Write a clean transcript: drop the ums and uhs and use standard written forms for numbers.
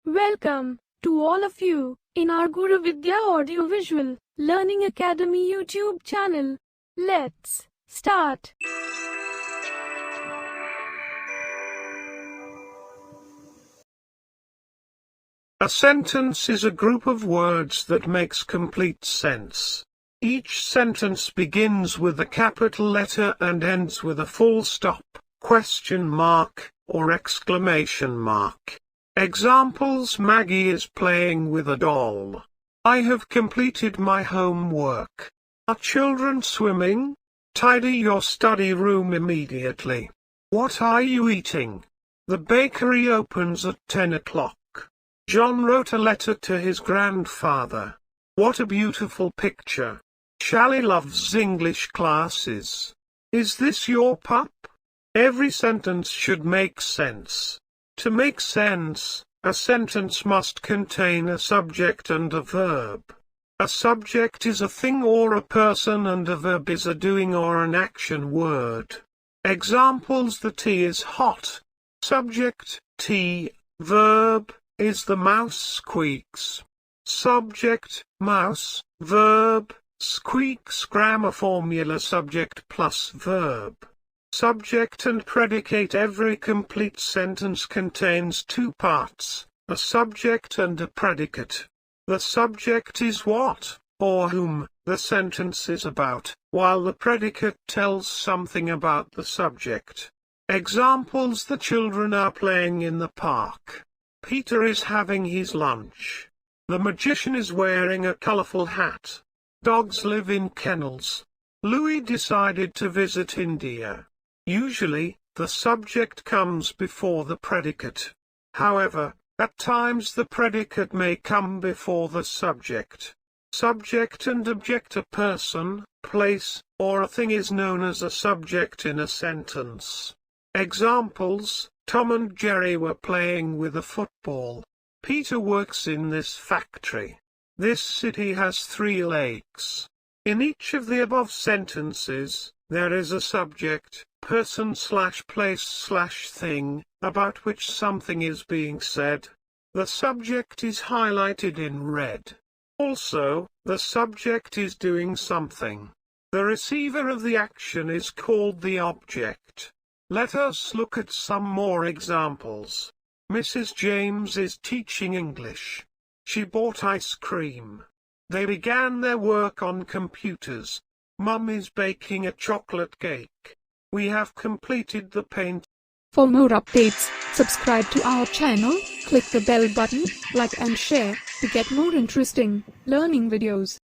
Welcome to all of you in our Guru Vidya Audiovisual Learning Academy YouTube channel. Let's start. A sentence is a group of words that makes complete sense. Each sentence begins with a capital letter and ends with a full stop, question mark, or exclamation mark. Examples: Maggie is playing with a doll. I have completed my homework. Are children swimming? Tidy your study room immediately. What are you eating? The bakery opens at 10 o'clock. John wrote a letter to his grandfather. What a beautiful picture. Shally loves English classes. Is this your pup? Every sentence should make sense. To make sense, a sentence must contain a subject and a verb. A subject is a thing or a person and a verb is a doing or an action word. Examples: the tea is hot. Subject, tea. Verb, is the mouse squeaks. Subject, mouse. Verb, squeaks. Grammar formula: subject plus verb. Subject and predicate. Every complete sentence contains two parts, a subject and a predicate. The subject is what, or whom, the sentence is about, while the predicate tells something about the subject. Examples: the children are playing in the park. Peter is having his lunch. The magician is wearing a colorful hat. Dogs live in kennels. Louis decided to visit India. Usually, the subject comes before the predicate. However, at times the predicate may come before the subject. Subject and object: a person, place, or a thing is known as a subject in a sentence. Examples: Tom and Jerry were playing with a football. Peter works in this factory. This city has 3 lakes. In each of the above sentences, there is a subject, person/place/thing, about which something is being said. The subject is highlighted in red. Also, the subject is doing something. The receiver of the action is called the object. Let us look at some more examples. Mrs. James is teaching English. She bought ice cream. They began their work on computers. Mum is baking a chocolate cake. We have completed the paint. For more updates, subscribe to our channel, click the bell button, like and share to get more interesting learning videos.